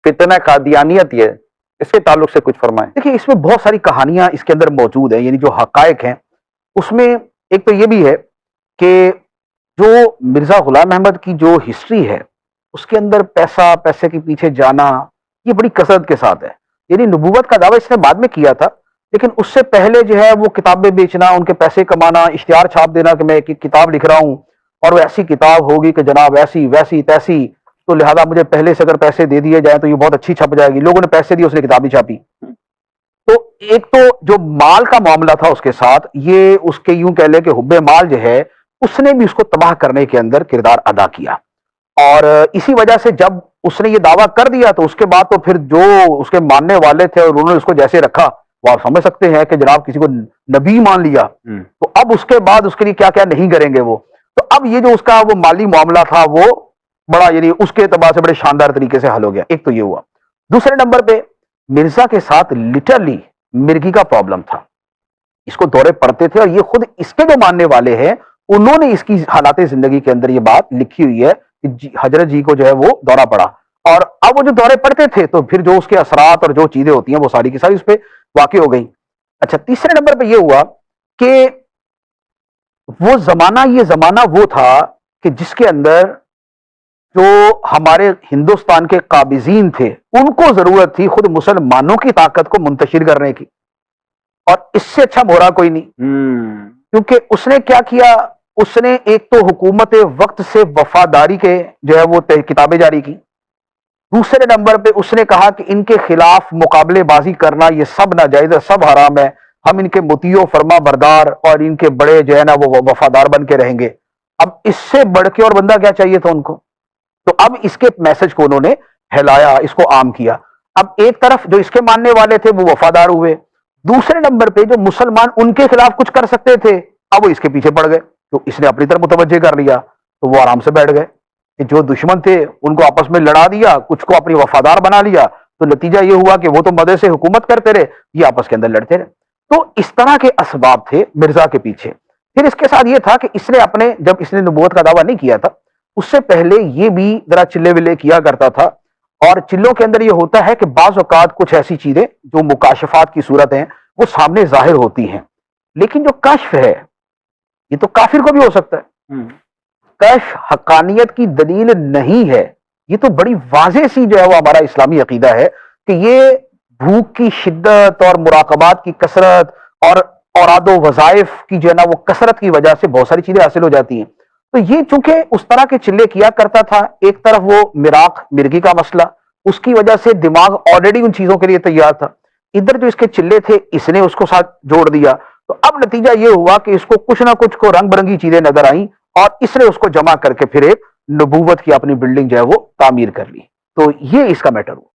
فتنہ قادیانیت یہ اس کے تعلق سے کچھ فرمائیں۔ دیکھیے اس میں بہت ساری کہانیاں اس کے اندر موجود ہیں، یعنی جو حقائق ہیں اس میں ایک تو یہ بھی ہے کہ جو مرزا غلام احمد کی جو ہسٹری ہے اس کے اندر پیسے کے پیچھے جانا یہ بڑی کثرت کے ساتھ ہے۔ یعنی نبوت کا دعویٰ اس نے بعد میں کیا تھا، لیکن اس سے پہلے جو ہے وہ کتابیں بیچنا، ان کے پیسے کمانا، اشتہار چھاپ دینا کہ میں ایک کتاب لکھ رہا ہوں اور وہ ایسی کتاب ہوگی کہ جناب ایسی ویسی تیسی، تو لہذا مجھے پہلے سے اگر پیسے دے دیے جائیں تو یہ بہت اچھی چھپ جائے گی، لوگوں نے پیسے دیے، اس نے کتاب ہی چھاپی۔ تو ایک تو جو مال کا معاملہ تھا اس کے ساتھ، یہ اس کے یوں کہہ لے کہ حب مال جو ہے اس نے بھی اس کو تباہ کرنے کے اندر کردار ادا کیا، اور اسی وجہ سے جب اس نے یہ دعویٰ کر دیا تو اس کے بعد تو پھر جو اس کے ماننے والے تھے اور انہوں نے اس کو جیسے رکھا وہ آپ سمجھ سکتے ہیں کہ جناب کسی کو نبی مان لیا تو اب اس کے بعد اس کے لیے کیا کیا نہیں کریں گے وہ۔ تو اب یہ جو اس کا وہ مالی معاملہ تھا وہ بڑا یعنی اس کے اعتبار سے بڑے شاندار طریقے سے حل ہو گیا۔ ایک تو یہ ہوا۔ دوسرے نمبر پہ مرزا کے ساتھ لٹرلی مرگی کا پرابلم تھا، اس کو دورے پڑتے تھے، اور یہ خود اس کے جو ماننے والے ہیں انہوں نے اس کی حالات زندگی کے اندر یہ بات لکھی ہوئی ہے کہ حضرت جی کو جو ہے وہ دورہ پڑا، اور اب وہ جو دورے پڑتے تھے تو پھر جو اس کے اثرات اور جو چیزیں ہوتی ہیں وہ ساری کی ساری اس پہ واقع ہو گئیں۔ اچھا تیسرے نمبر پہ یہ ہوا کہ وہ زمانہ یہ زمانہ وہ تھا کہ جس کے اندر جو ہمارے ہندوستان کے قابضین تھے ان کو ضرورت تھی خود مسلمانوں کی طاقت کو منتشر کرنے کی، اور اس سے اچھا مورا کوئی نہیں، کیونکہ اس نے کیا کیا، اس نے ایک تو حکومت وقت سے وفاداری کے جو ہے وہ کتابیں جاری کی، دوسرے نمبر پہ اس نے کہا کہ ان کے خلاف مقابلے بازی کرنا یہ سب ناجائز ہے، سب حرام ہے، ہم ان کے مطیع و فرما بردار اور ان کے بڑے جو ہے نا وہ وفادار بن کے رہیں گے۔ اب اس سے بڑھ کے اور بندہ کیا چاہیے تھا ان کو؟ تو اب اس کے میسج کو انہوں نے پھیلایا، اس کو عام کیا۔ اب ایک طرف جو اس کے ماننے والے تھے وہ وفادار ہوئے، دوسرے نمبر پہ جو مسلمان ان کے خلاف کچھ کر سکتے تھے اب وہ اس کے پیچھے پڑ گئے، تو اس نے اپنی طرف متوجہ کر لیا، تو وہ آرام سے بیٹھ گئے کہ جو دشمن تھے ان کو آپس میں لڑا دیا، کچھ کو اپنی وفادار بنا لیا، تو نتیجہ یہ ہوا کہ وہ تو مدد سے حکومت کرتے رہے، یہ آپس کے اندر لڑتے رہے۔ تو اس طرح کے اسباب تھے مرزا کے پیچھے۔ پھر اس کے ساتھ یہ تھا کہ اس نے اپنے جب اس نے نبوت کا دعویٰ نہیں کیا تھا اس سے پہلے یہ بھی ذرا چلے ولے کیا کرتا تھا، اور چلوں کے اندر یہ ہوتا ہے کہ بعض اوقات کچھ ایسی چیزیں جو مکاشفات کی صورت ہیں وہ سامنے ظاہر ہوتی ہیں، لیکن جو کشف ہے یہ تو کافر کو بھی ہو سکتا ہے، کشف حقانیت کی دلیل نہیں ہے۔ یہ تو بڑی واضح سی جو ہے وہ ہمارا اسلامی عقیدہ ہے کہ یہ بھوک کی شدت اور مراقبات کی کثرت اور اوراد و وظائف کی جو ہے نا وہ کثرت کی وجہ سے بہت ساری چیزیں حاصل ہو جاتی ہیں۔ تو یہ چونکہ اس طرح کے چلے کیا کرتا تھا، ایک طرف وہ مراق مرگی کا مسئلہ، اس کی وجہ سے دماغ آلریڈی ان چیزوں کے لیے تیار تھا، ادھر جو اس کے چلے تھے اس نے اس کو ساتھ جوڑ دیا، تو اب نتیجہ یہ ہوا کہ اس کو کچھ نہ کچھ کو رنگ برنگی چیزیں نظر آئیں اور اس نے اس کو جمع کر کے پھر ایک نبوت کی اپنی بلڈنگ جو ہے وہ تعمیر کر لی۔ تو یہ اس کا میٹر ہوا۔